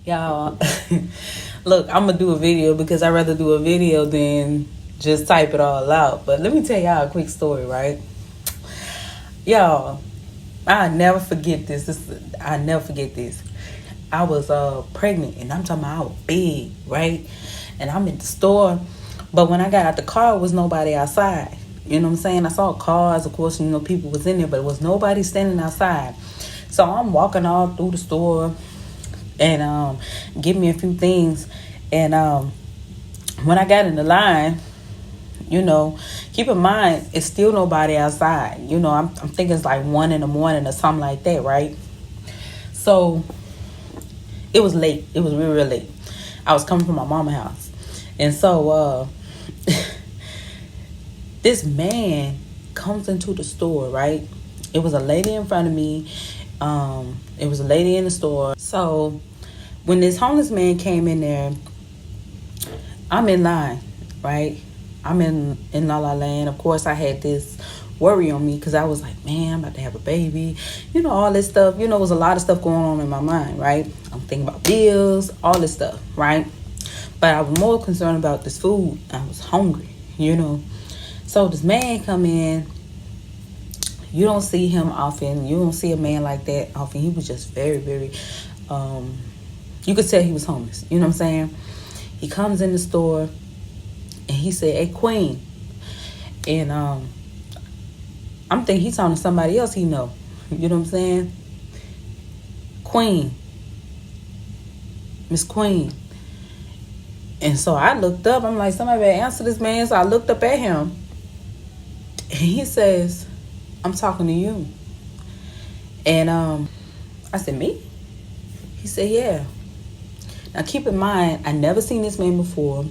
Y'all, look, I'm gonna do a video because I'd rather do a video than just type it all out. But let me tell y'all a quick story, right? Y'all, I never forget this. I never forget this. I was pregnant, and I'm talking about I was big, right? And I'm in the store, but when I got out the car, there was nobody outside. You know what I'm saying? I saw cars, of course, people was in there, but there was nobody standing outside. So I'm walking all through the store and give me a few things. And when I got in the line, keep in mind it's still nobody outside. I'm thinking it's like 1 in the morning or something like that, right? So it was late. It was real, real late. I was coming from my mama's house, and so this man comes into the store, right? It was a lady in front of me. It was a lady in the store. So when this homeless man came in there, I'm in line, right? I'm in La La Land. Of course, I had this worry on me because I was like, man, I'm about to have a baby. All this stuff. There was a lot of stuff going on in my mind, right? I'm thinking about bills, all this stuff, right? But I was more concerned about this food. I was hungry. So this man come in. You don't see him often. You don't see a man like that often. He was just very, very, you could tell he was homeless. You know what I'm saying? He comes in the store and he said, "Hey, Queen." And I'm thinking he's talking to somebody else he know. You know what I'm saying? Queen. Miss Queen. And so I looked up. I'm like, somebody better answer this man. So I looked up at him. And he says, "I'm talking to you." And I said, "Me?" He said, "Yeah." Now keep in mind, I never seen this man before.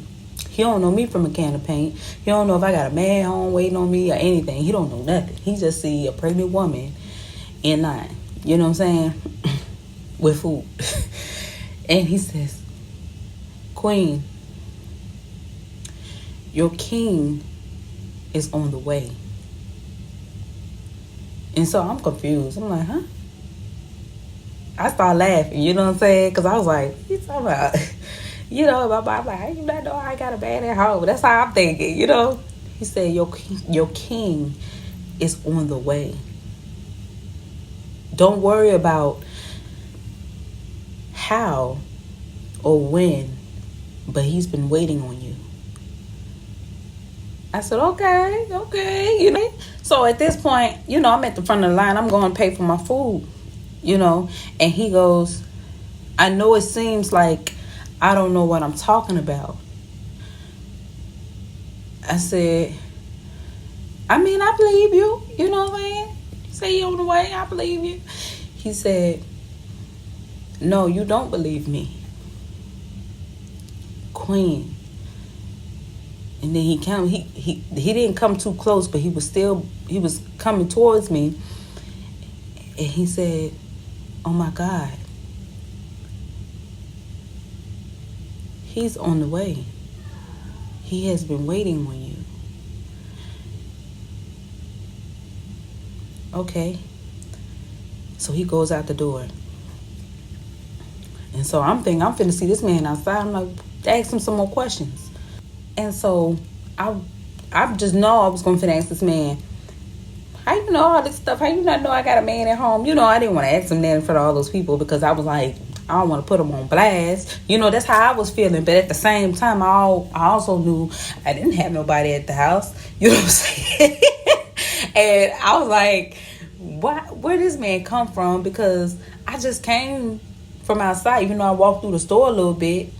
He don't know me from a can of paint. He don't know if I got a man home waiting on me or anything. He don't know nothing. He just see a pregnant woman in line. You know what I'm saying? With food. And he says, "Queen, your king is on the way." And so I'm confused. I'm like, huh? I started laughing, you know what I'm saying? Because I was like, what you talking about? I'm like, you not know I got a man at home. That's how I'm thinking, He said, your king is on the way. Don't worry about how or when, but he's been waiting on you. I said, okay. So at this point, I'm at the front of the line. I'm going to pay for my food, And he goes, "I know it seems like I don't know what I'm talking about." I said, "I mean, I believe you. You know what I'm saying? Say you on the way. I believe you." He said, "No, you don't believe me, Queen." And then he didn't come too close, but he was coming towards me. And he said, "Oh my God, he's on the way. He has been waiting on you." Okay. So he goes out the door. And so I'm thinking, I'm finna see this man outside. I'm like, ask him some more questions. And so I just know I was going to finna ask this man, "How you know all this stuff? How you not know I got a man at home?" I didn't want to ask him that in front of all those people because I was like, I don't want to put him on blast. That's how I was feeling. But at the same time, I also knew I didn't have nobody at the house. You know what I'm saying? And I was like, where this man come from? Because I just came from outside. Even though I walked through the store a little bit,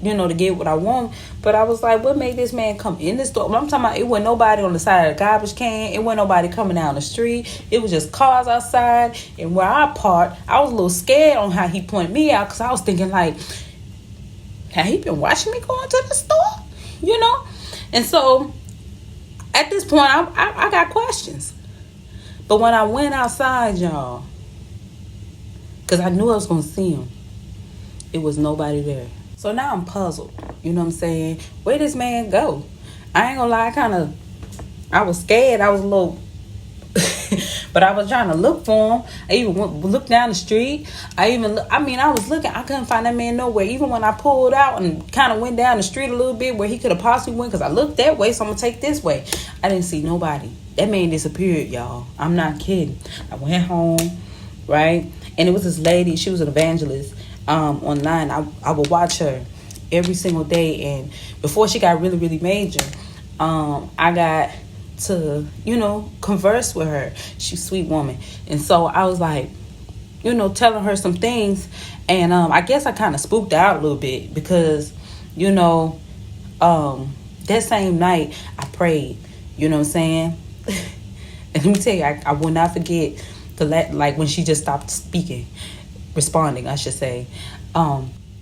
to get what I want. But I was like, what made this man come in the store? I'm talking about, it wasn't nobody on the side of the garbage can. It wasn't nobody coming down the street. It was just cars outside. And where I parked, I was a little scared on how he pointed me out because I was thinking like, have he been watching me going to the store? And so at this point, I got questions. But when I went outside, y'all, because I knew I was going to see him, it was nobody there. So now I'm puzzled. You know what I'm saying? Where this man go? I ain't gonna lie, I was scared. I was a little But I was trying to look for him. I even looked down the street. I was looking. I couldn't find that man nowhere. Even when I pulled out and kind of went down the street a little bit where he could have possibly went, because I looked that way, so I'm going to take this way. I didn't see nobody. That man disappeared, y'all. I'm not kidding. I went home, right? And it was this lady. She was an evangelist online. I would watch her every single day. And before she got really, really major, I got to, converse with her. She's a sweet woman. And so I was like, telling her some things. And I guess I kind of spooked out a little bit because, that same night I prayed. You know what I'm saying? And let me tell you, I will not forget like when she just stopped responding, I should say.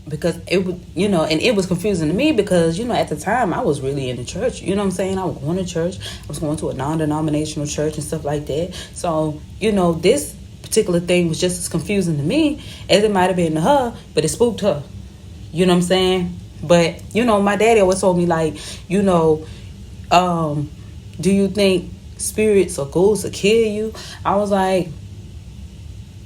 Because it would, and it was confusing to me because, at the time I was really in the church. You know what I'm saying? I was going to church. I was going to a non-denominational church and stuff like that. So, this particular thing was just as confusing to me as it might have been to her, but it spooked her. You know what I'm saying? But, my daddy always told me, like, do you think spirits or ghosts will kill you? I was like,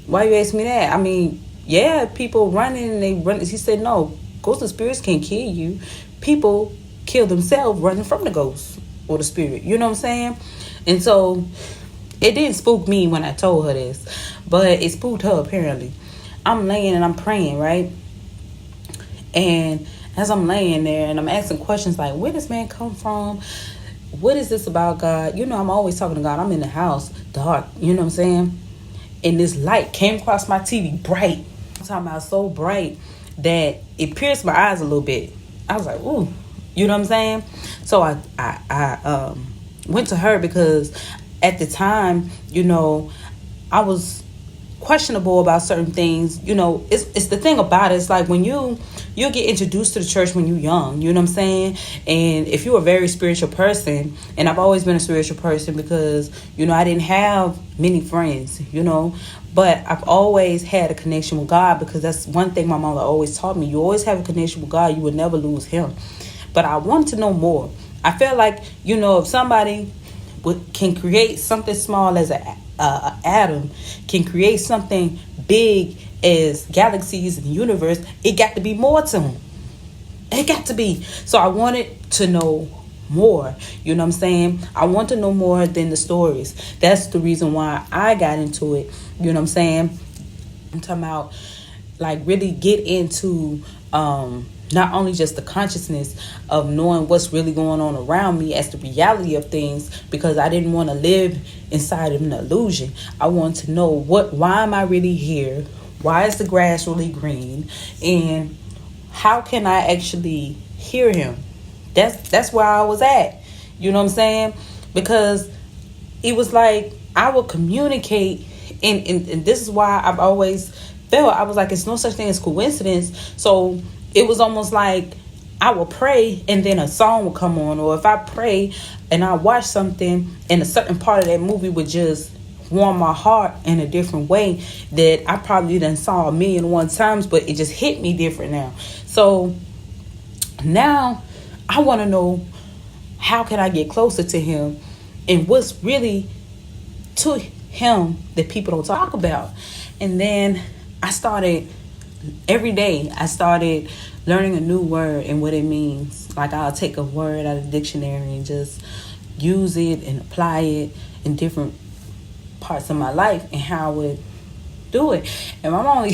why you ask me that? I mean, yeah, people running and they run. He said, no, ghosts and spirits can't kill you. People kill themselves running from the ghost or the spirit. You know what I'm saying? And so it didn't spook me when I told her this, but it spooked her apparently. I'm laying and I'm praying, right? And as I'm laying there and I'm asking questions like, where does man come from? What is this about God? I'm always talking to God. I'm in the house, dark. You know what I'm saying? And this light came across my TV, bright. I'm talking about so bright that it pierced my eyes a little bit. I was like, ooh, you know what I'm saying? So I went to her because at the time, I was questionable about certain things. It's the thing about it. It's like when you'll get introduced to the church when you're young, you know what I'm saying? And if you're a very spiritual person, and I've always been a spiritual person because, I didn't have many friends, but I've always had a connection with God because that's one thing my mother always taught me. You always have a connection with God. You will never lose him. But I wanted to know more. I felt like, if somebody can create something small as an atom, can create something big as galaxies in the universe, it got to be more to them. It got to be. So I wanted to know more. You know what I'm saying? I want to know more than the stories. That's the reason why I got into it. You know what I'm saying? I'm talking about like really get into not only just the consciousness of knowing what's really going on around me as the reality of things, because I didn't want to live inside of an illusion. I want to know why am I really here? Why is the grass really green? And how can I actually hear him? That's where I was at. You know what I'm saying? Because it was like I would communicate, and this is why I've always felt, I was like, it's no such thing as coincidence. So it was almost like I would pray and then a song would come on, or if I pray and I watch something and a certain part of that movie would just warm my heart in a different way that I probably done saw 1,000,001 times, but it just hit me different now. So now I want to know, how can I get closer to him and what's really to him that people don't talk about. And then I started learning a new word and what it means. Like I'll take a word out of the dictionary and just use it and apply it in different parts of my life and how I would do it. And my mom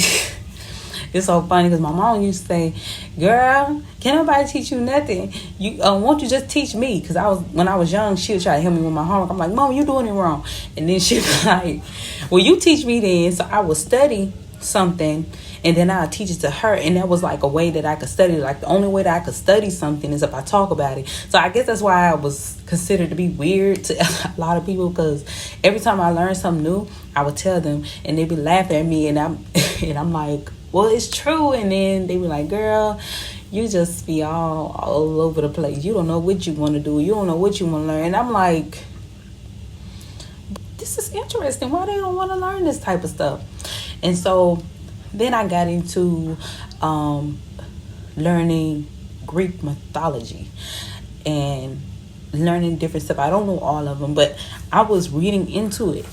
it's so funny because my mom used to say, girl, can't nobody teach you nothing. You won't you just teach me? Because when I was young, she would try to help me with my homework. I'm like, Mom, you doing it wrong. And then she'd be like, well, you teach me then. So I would study something and then I'll teach it to her. And that was like a way that I could study. Like the only way that I could study something is if I talk about it. So I guess that's why I was considered to be weird to a lot of people, because every time I learned something new, I would tell them and they'd be laughing at me, and I'm like, well, it's true. And then they be like, girl, you just be all over the place. You don't know what you want to do. You don't know what you want to learn. And I'm like, this is interesting. Why they don't want to learn this type of stuff? And so then I got into learning Greek mythology and learning different stuff. I don't know all of them, but I was reading into it.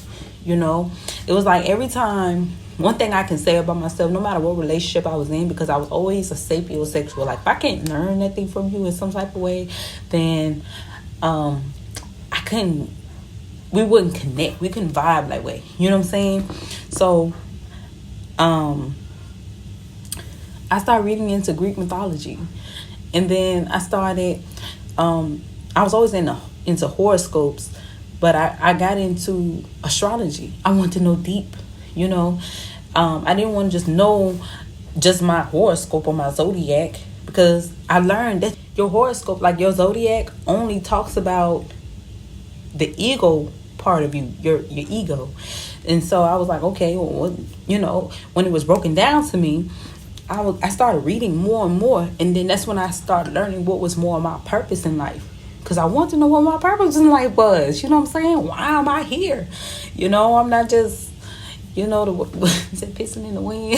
You know, it was like every time. One thing I can say about myself, no matter what relationship I was in, because I was always a sapiosexual. Like, if I can't learn anything from you in some type of way, then I couldn't. We wouldn't connect. We couldn't vibe that way. You know what I'm saying? So, I started reading into Greek mythology, and then I started. I was always into horoscopes, but I got into astrology. I wanted to know deep. You know, I didn't want to just know just my horoscope or my zodiac, because I learned that your horoscope, like your zodiac, only talks about the ego part of you, your ego. And so I was like, okay, well, you know, when it was broken down to me, I started reading more and more, and then that's when I started learning what was more of my purpose in life. Because I wanted to know what my purpose in life was. You know what I'm saying? Why am I here? You know, I'm not just, you know, is it pissing in the wind?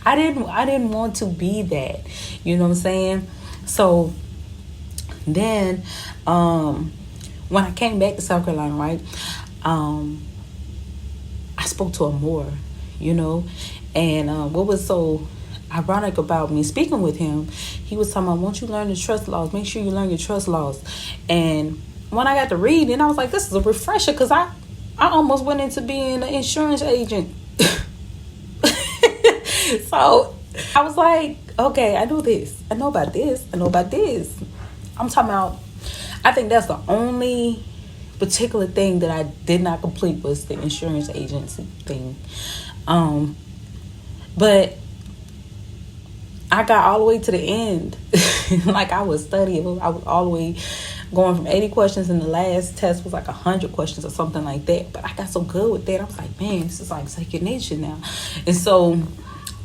I didn't want to be that. You know what I'm saying? So then when I came back to South Carolina, right, I spoke to him more, you know. And what was so ironic about me speaking with him, he was talking about, once you learn the trust laws, make sure you learn your trust laws. And when I got to reading, I was like, this is a refresher, because I almost went into being an insurance agent. So I was like, okay, I do this. I know about this. I know about this. I'm talking about, I think that's the only particular thing that I did not complete was the insurance agency thing. But I got all the way to the end. Like, I was studying. I was all the way going from 80 questions, and the last test was like 100 questions or something like that. But I got so good with that. I was like, man, this is like second nature now. And so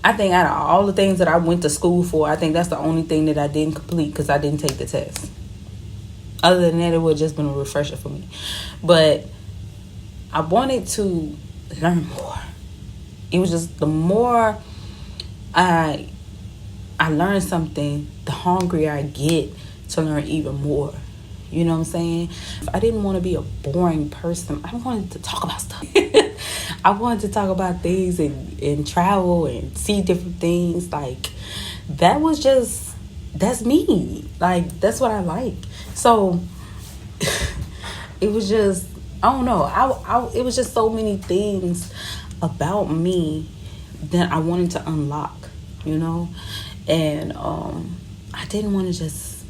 I think out of all the things that I went to school for, I think that's the only thing that I didn't complete, because I didn't take the test. Other than that, it would have just been a refresher for me. But I wanted to learn more. It was just, the more I learn something, the hungrier I get to learn even more. You know what I'm saying? I didn't want to be a boring person. I wanted to talk about stuff. I wanted to talk about things and travel and see different things. Like, that's me. Like, that's what I like. So it was just, I don't know. It was just so many things about me that I wanted to unlock, you know? And I didn't want to just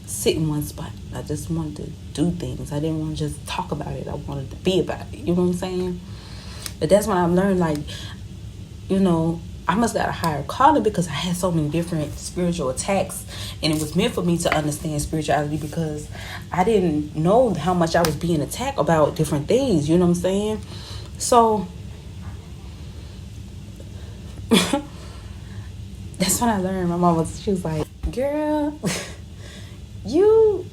sit in one spot. I just wanted to do things. I didn't want to just talk about it. I wanted to be about it. You know what I'm saying? But that's when I learned, like, you know, I must have got a higher calling, because I had so many different spiritual attacks, and it was meant for me to understand spirituality, because I didn't know how much I was being attacked about different things. You know what I'm saying? So that's when I learned. My mom she was like, girl, you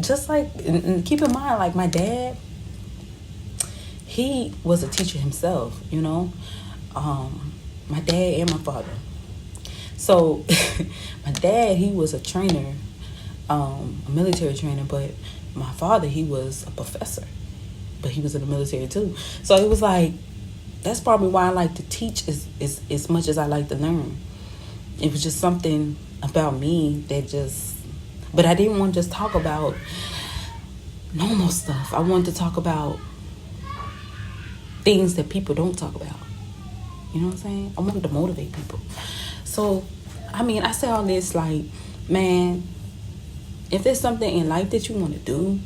just like, and keep in mind, like, my dad, he was a teacher himself, you know. My dad and my father. So my dad, he was a trainer, a military trainer, but my father, he was a professor, but he was in the military too. So it was like, that's probably why I like to teach as much as I like to learn. It was just something about me that just, but I didn't want to just talk about normal stuff. I wanted to talk about things that people don't talk about. You know what I'm saying? I wanted to motivate people. So, I mean, I say all this like, man, if there's something in life that you want to do,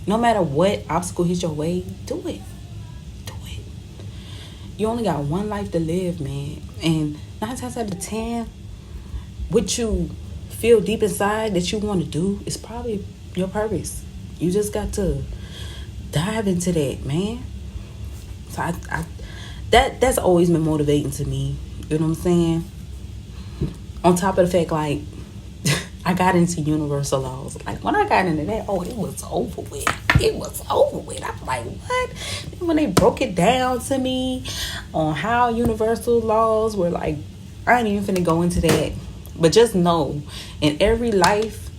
no matter what obstacle hits your way, do it. Do it. You only got one life to live, man. And 9 times out of 10, what you feel deep inside that you want to do is probably your purpose. You just got to dive into that, man. So that's always been motivating to me. You know what I'm saying? On top of the fact, like, I got into universal laws. Like, when I got into that, it was over with. It was over with. I'm like, what? Then when they broke it down to me on how universal laws were, like, I ain't even finna go into that. But just know, in every life,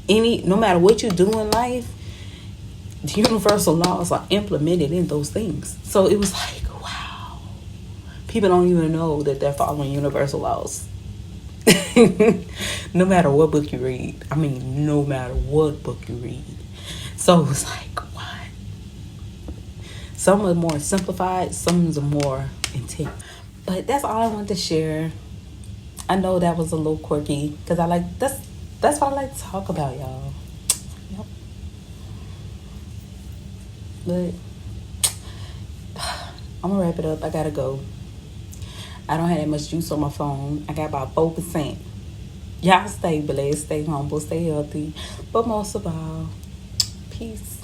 no matter what you do in life, The universal laws are implemented in those things. So it was like, wow. People don't even know that they're following universal laws. No matter what book you read. I mean, no matter what book you read. So it was like, what? Some are more simplified, some are more intense. But that's all I wanted to share. I know that was a little quirky because I like that's what I like to talk about, y'all. Yep. But I'm gonna wrap it up. I gotta go. I don't have that much juice on my phone. I got about 4%. Y'all stay blessed, stay humble, stay healthy. But most of all, peace.